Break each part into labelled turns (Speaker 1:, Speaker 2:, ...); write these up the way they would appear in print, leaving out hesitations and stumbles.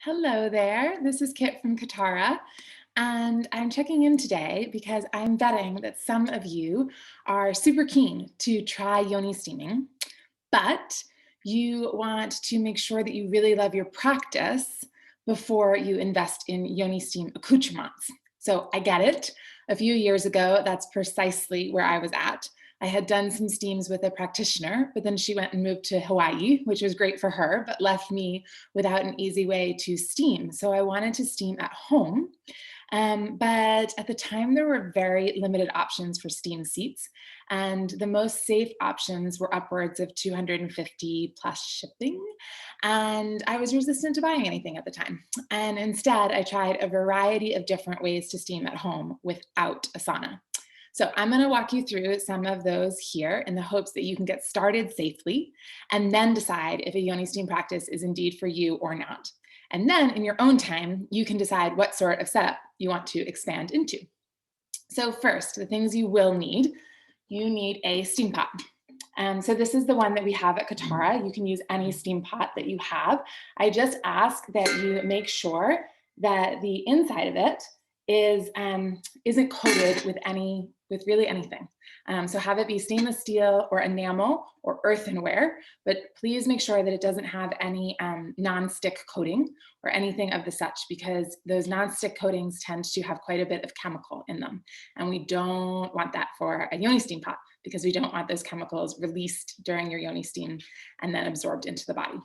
Speaker 1: Hello there, this is Kit from Kitara, and I'm checking in today because I'm betting that some of you are super keen to try Yoni Steaming, but you want to make sure that you really love your practice before you invest in Yoni Steam accouterments. So I get it. A few years ago, that's precisely where I was at. I had done some steams with a practitioner, but then she went and moved to Hawaii, which was great for her, but left me without an easy way to steam. So I wanted to steam at home. But at the time, there were very limited options for steam seats. And the most safe options were upwards of 250 plus shipping. And I was resistant to buying anything at the time. And instead, I tried a variety of different ways to steam at home without a sauna. So I'm going to walk you through some of those here in the hopes that you can get started safely and then decide if a Yoni steam practice is indeed for you or not. And then in your own time, you can decide what sort of setup you want to expand into. So first, the things you will need, you need a steam pot. So this is the one that we have at Kitara. You can use any steam pot that you have. I just ask that you make sure that the inside of it isn't coated with really anything. So have it be stainless steel or enamel or earthenware, but please make sure that it doesn't have any non-stick coating or anything of the such, because those non-stick coatings tend to have quite a bit of chemical in them. And we don't want that for a Yoni steam pot because we don't want those chemicals released during your Yoni steam and then absorbed into the body.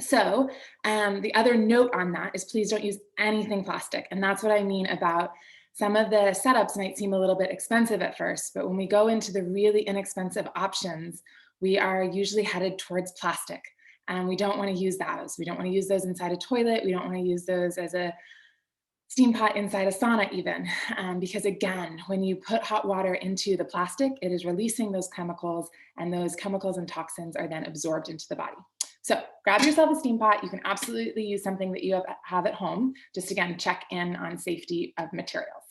Speaker 1: So the other note on that is please don't use anything plastic. And that's what I mean about some of the setups might seem a little bit expensive at first, but when we go into the really inexpensive options, we are usually headed towards plastic. And we don't want to use those. We don't want to use those inside a toilet. We don't want to use those as a steam pot inside a sauna even, because again, when you put hot water into the plastic, it is releasing those chemicals, and those chemicals and toxins are then absorbed into the body. So grab yourself a steam pot. You can absolutely use something that you have at home. Just again, check in on safety of materials.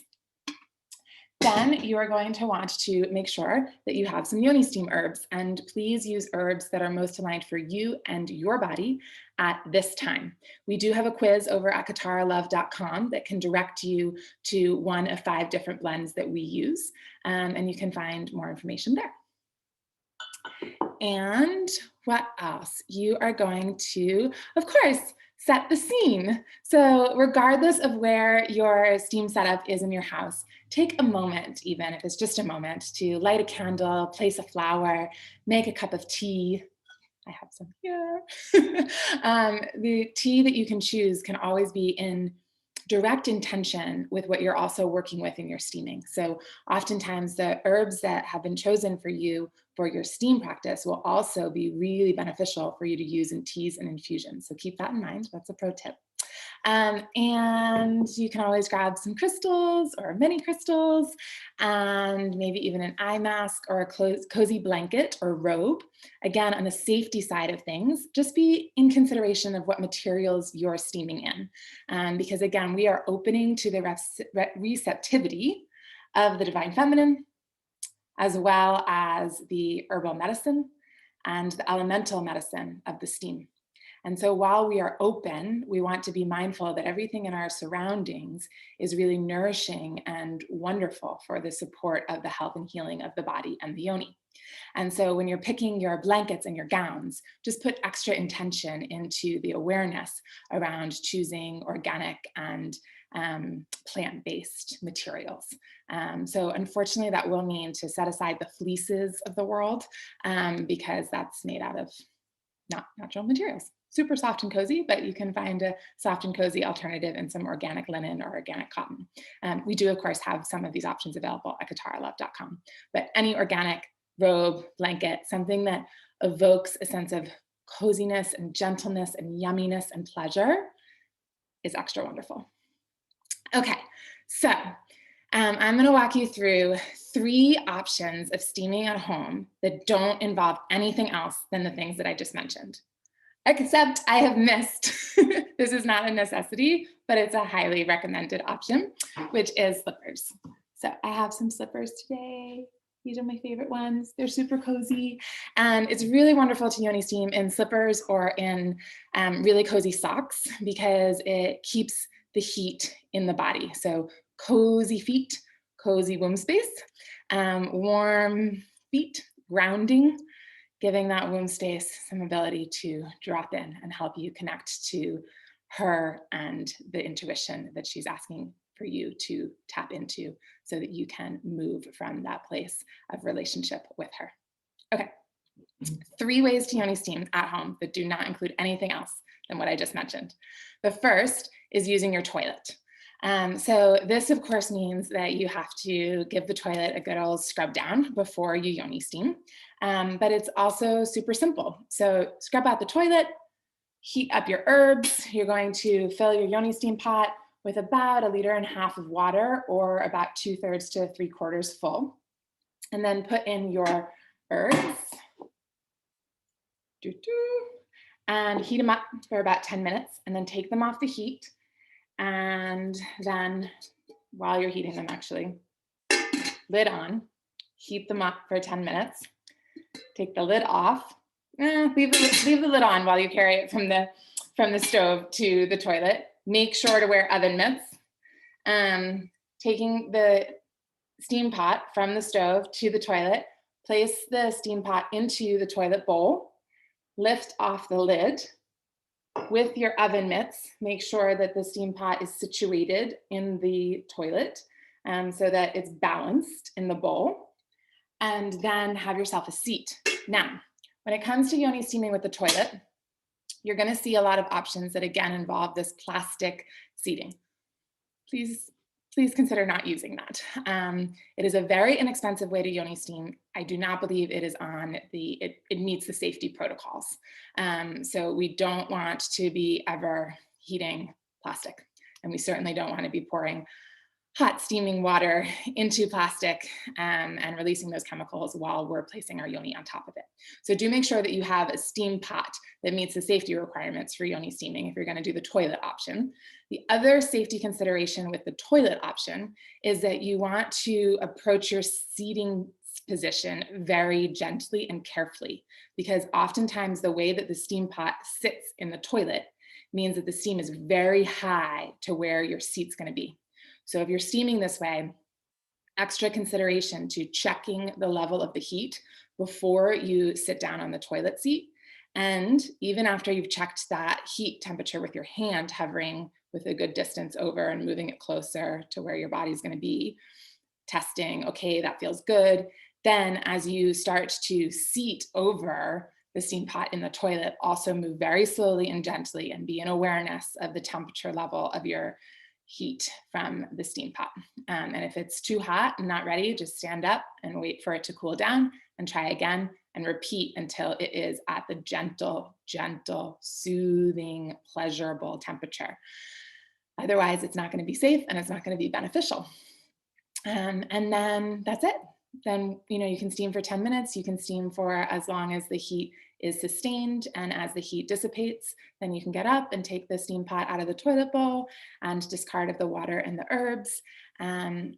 Speaker 1: Then you are going to want to make sure that you have some Yoni steam herbs, and please use herbs that are most aligned for you and your body at this time. We do have a quiz over at accouterments.com that can direct you to one of 5 different blends that we use, and you can find more information there. And what else? You are going to, of course, set the scene. So regardless of where your steam setup is in your house, take a moment, even if it's just a moment, to light a candle, place a flower, make a cup of tea. I have some here. The tea that you can choose can always be in direct intention with what you're also working with in your steaming. So oftentimes the herbs that have been chosen for you for your steam practice will also be really beneficial for you to use in teas and infusions. So keep that in mind. That's a pro tip. And you can always grab some crystals or mini crystals, and maybe even an eye mask or a cozy blanket or robe. Again, on the safety side of things, just be in consideration of what materials you're steaming in. Because again, we are opening to the receptivity of the divine feminine, as well as the herbal medicine and the elemental medicine of the steam. And so while we are open, we want to be mindful that everything in our surroundings is really nourishing and wonderful for the support of the health and healing of the body and the yoni. And so when you're picking your blankets and your gowns, just put extra intention into the awareness around choosing organic and plant-based materials. So unfortunately, that will mean to set aside the fleeces of the world, because that's made out of not natural materials. Super soft and cozy, but you can find a soft and cozy alternative in some organic linen or organic cotton. We do, of course, have some of these options available at accouterments.com, but any organic robe, blanket, something that evokes a sense of coziness and gentleness and yumminess and pleasure is extra wonderful. Okay, so I'm going to walk you through 3 options of steaming at home that don't involve anything else than the things that I just mentioned. Except I have missed, this is not a necessity, but it's a highly recommended option, which is slippers. So I have some slippers today. These are my favorite ones. They're super cozy. And it's really wonderful to Yoni steam in slippers or in really cozy socks because it keeps the heat in the body. So cozy feet, cozy womb space, warm feet, grounding, giving that womb space some ability to drop in and help you connect to her and the intuition that she's asking for you to tap into so that you can move from that place of relationship with her. Okay, 3 ways to Yoni steam at home that do not include anything else than what I just mentioned. The first is using your toilet. So this of course means that you have to give the toilet a good old scrub down before you Yoni steam, but it's also super simple. So scrub out the toilet, heat up your herbs. You're going to fill your Yoni steam pot with about 1.5 liters of water, or about 2/3 to 3/4 full. And then put in your herbs and heat them up for about 10 minutes, and then take them off the heat. And then while you're heating them, actually, lid on, heat them up for 10 minutes, take the lid off, leave the lid on while you carry it from the stove to the toilet. Make sure to wear oven mitts. Taking the steam pot from the stove to the toilet, place the steam pot into the toilet bowl, lift off the lid. With your oven mitts, make sure that the steam pot is situated in the toilet so that it's balanced in the bowl, and then have yourself a seat. Now, when it comes to Yoni steaming with the toilet, you're going to see a lot of options that again involve this plastic seating. Please consider not using that. It is a very inexpensive way to Yoni steam. I do not believe it is it meets the safety protocols. So we don't want to be ever heating plastic, and we certainly don't want to be pouring hot steaming water into plastic and releasing those chemicals while we're placing our Yoni on top of it. So do make sure that you have a steam pot that meets the safety requirements for Yoni steaming if you're going to do the toilet option. The other safety consideration with the toilet option is that you want to approach your seating position very gently and carefully, because oftentimes the way that the steam pot sits in the toilet means that the steam is very high to where your seat's going to be. So if you're steaming this way, extra consideration to checking the level of the heat before you sit down on the toilet seat. And even after you've checked that heat temperature with your hand hovering with a good distance over and moving it closer to where your body's going to be, testing, okay, that feels good. Then as you start to seat over the steam pot in the toilet, also move very slowly and gently and be in awareness of the temperature level of your heat from the steam pot. And if it's too hot and not ready, just stand up and wait for it to cool down and try again and repeat until it is at the gentle, soothing, pleasurable temperature. Otherwise, it's not going to be safe and it's not going to be beneficial. And then that's it. Then you can steam for 10 minutes. You can steam for as long as the heat is sustained, and as the heat dissipates, then you can get up and take the steam pot out of the toilet bowl and discard of the water and the herbs, and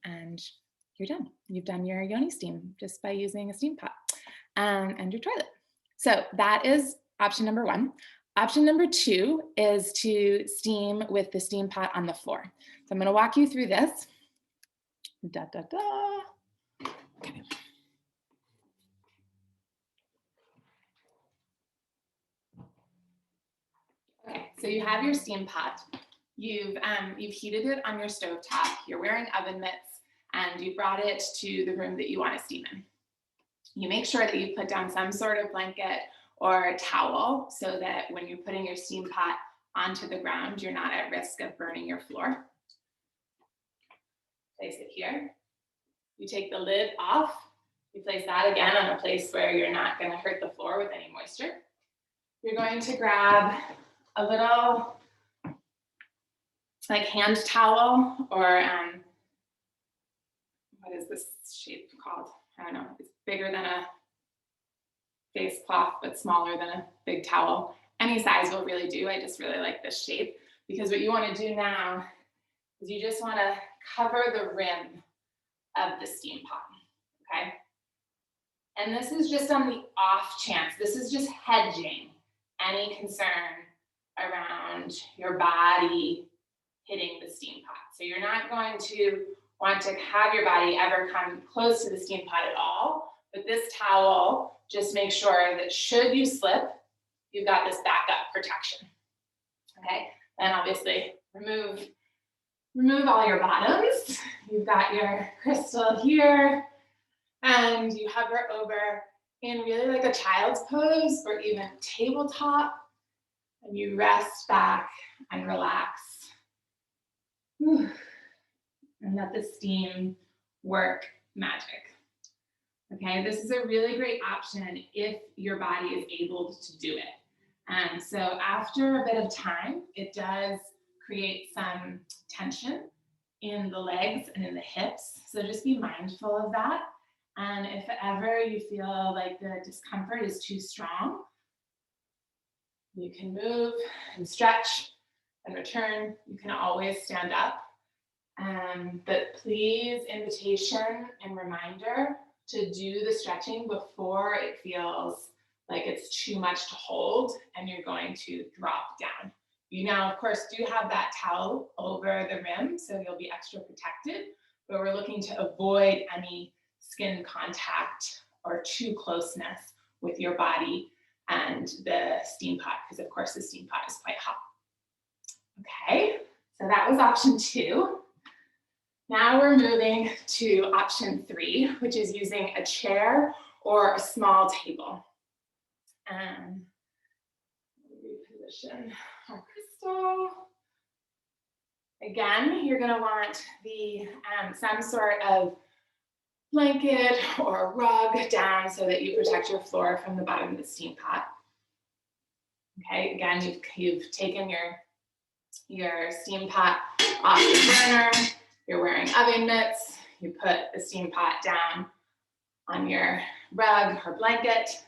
Speaker 1: you're done. You've done your Yoni steam just by using a steam pot and your toilet. So that is option number 1. Option number 2 is to steam with the steam pot on the floor. So I'm going to walk you through this. Okay. Okay, so you have your steam pot. You've heated it on your stove top. You're wearing oven mitts, and you brought it to the room that you want to steam in. You make sure that you put down some sort of blanket or towel so that when you're putting your steam pot onto the ground, you're not at risk of burning your floor. Place it here. You take the lid off. You place that again on a place where you're not going to hurt the floor with any moisture. You're going to grab a little like hand towel, or what is this shape called? I don't know. It's bigger than a face cloth, but smaller than a big towel. Any size will really do. I just really like this shape, because what you want to do now is you just want to cover the rim of the steam pot, okay? And this is just on the off chance. This is just hedging any concern around your body hitting the steam pot. So you're not going to want to have your body ever come close to the steam pot at all. But this towel just makes sure that should you slip, you've got this backup protection. Okay, then obviously remove all your bottoms. You've got your crystal here, and you hover over in really like a child's pose or even tabletop, and you rest back and relax. Whew. And let the steam work magic. Okay, this is a really great option if your body is able to do it. And so after a bit of time, it does create some tension in the legs and in the hips. So just be mindful of that. And if ever you feel like the discomfort is too strong, you can move and stretch and return. You can always stand up. But please, invitation and reminder to do the stretching before it feels like it's too much to hold and you're going to drop down. You now, of course, do have that towel over the rim, so you'll be extra protected, but we're looking to avoid any skin contact or too closeness with your body and the steam pot, because of course the steam pot is quite hot. Okay, so that was option 2. Now we're moving to option 3, which is using a chair or a small table. And reposition our crystal. Again, you're going to want the some sort of blanket or rug down so that you protect your floor from the bottom of the steam pot. Okay, again, you've taken your steam pot off the burner. You're wearing oven mitts. You put the steam pot down on your rug or blanket.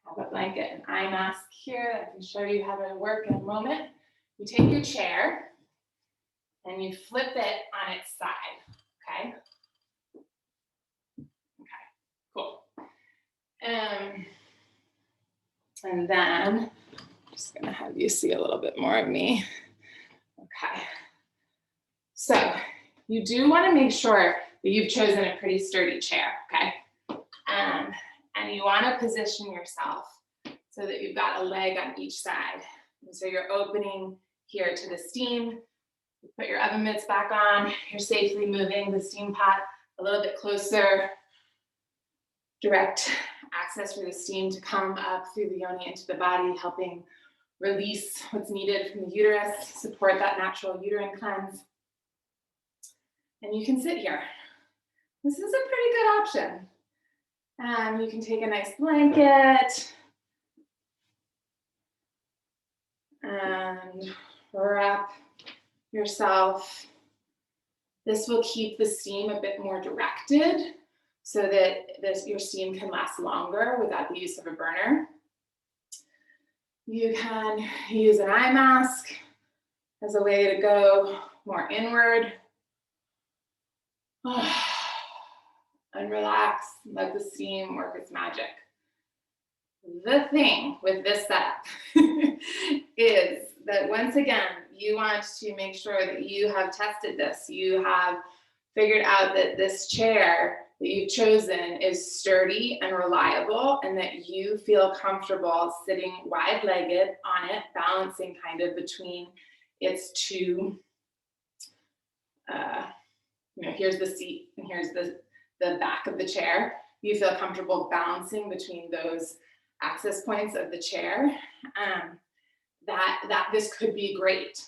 Speaker 1: Have a blanket and eye mask here that I can show you how to work in a moment. You take your chair and you flip it on its side, okay? Okay, cool. And then I'm just gonna have you see a little bit more of me. Okay, so you do wanna make sure that you've chosen a pretty sturdy chair, okay? And you wanna position yourself so that you've got a leg on each side. And so you're opening here to the steam. You put your oven mitts back on. You're safely moving the steam pot a little bit closer. Direct access for the steam to come up through the yoni into the body, helping release what's needed from the uterus, support that natural uterine cleanse. And you can sit here. This is a pretty good option. You can take a nice blanket and wrap yourself. This will keep the steam a bit more directed so that your steam can last longer without the use of a burner. You can use an eye mask as a way to go more inward. And relax, let the steam work its magic. The thing with this setup is that once again, you want to make sure that you have tested this. You have figured out that this chair that you've chosen is sturdy and reliable, and that you feel comfortable sitting wide-legged on it, balancing kind of between its two, here's the seat and here's the back of the chair. You feel comfortable balancing between those access points of the chair. That this could be great.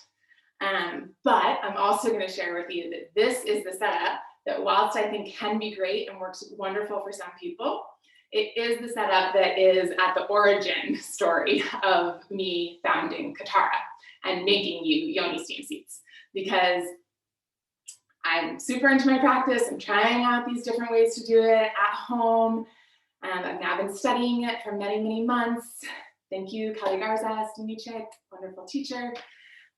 Speaker 1: But I'm also going to share with you that this is the setup that, whilst I think can be great and works wonderful for some people, it is the setup that is at the origin story of me founding Kitara and making you Yoni Steam seats, because I'm super into my practice. I'm trying out these different ways to do it at home. I've now been studying it for many, many months. Thank you, Kelly Garza, steamy chick, wonderful teacher.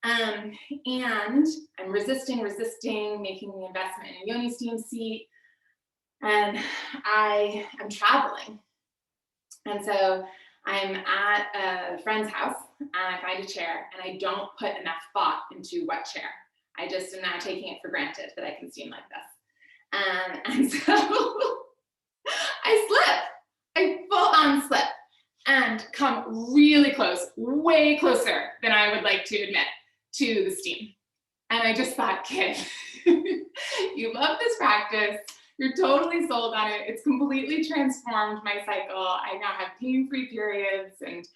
Speaker 1: And I'm resisting making the investment in a Yoni Steam seat. And I am traveling. And so I'm at a friend's house and I find a chair and I don't put enough thought into what chair. I just am now taking it for granted that I can steam like this. And so I slip, I full on slip and come really close, way closer than I would like to admit to the steam. And I just thought, kid, you love this practice. You're totally sold on it. It's completely transformed my cycle. I now have pain-free periods and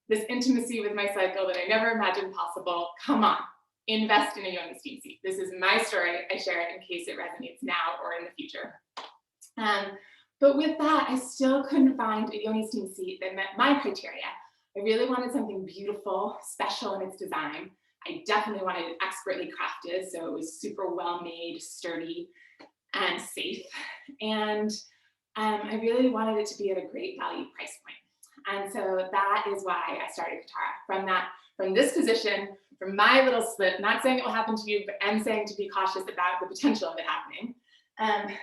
Speaker 1: this intimacy with my cycle that I never imagined possible. Come on, invest in a Yoni Steam seat. This is my story. I share it in case it resonates now or in the future. But with that, I still couldn't find a Yoni Steam seat that met my criteria. I really wanted something beautiful, special in its design. I definitely wanted it expertly crafted, so it was super well made, sturdy, and safe. And I really wanted it to be at a great value price point. And so that is why I started Kitara. From this position, from my little slip, not saying it will happen to you, but I'm saying to be cautious about the potential of it happening.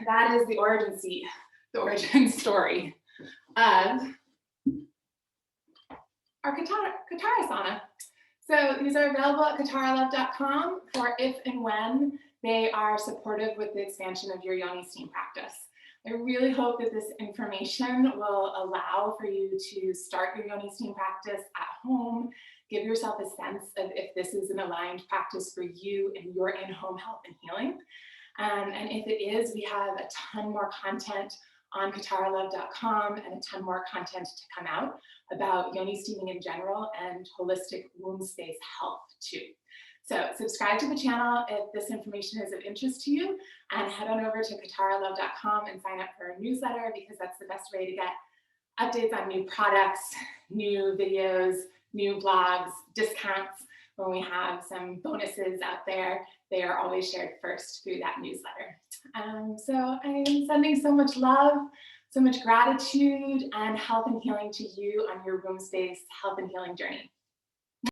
Speaker 1: That is the origin story of our Kitara sauna. So these are available at kitaralove.com for if and when they are supportive with the expansion of your Yoni steam practice. I really hope that this information will allow for you to start your Yoni steam practice at home, give yourself a sense of if this is an aligned practice for you and your in-home health and healing. And if it is, we have a ton more content on kitaralove.com and a ton more content to come out about Yoni steaming in general and holistic womb space health too. So subscribe to the channel if this information is of interest to you, and head on over to kitaralove.com and sign up for our newsletter, because that's the best way to get updates on new products, new videos, new blogs, discounts. When we have some bonuses out there, they are always shared first through that newsletter. So I'm sending so much love, so much gratitude, and health and healing to you on your womb space health and healing journey.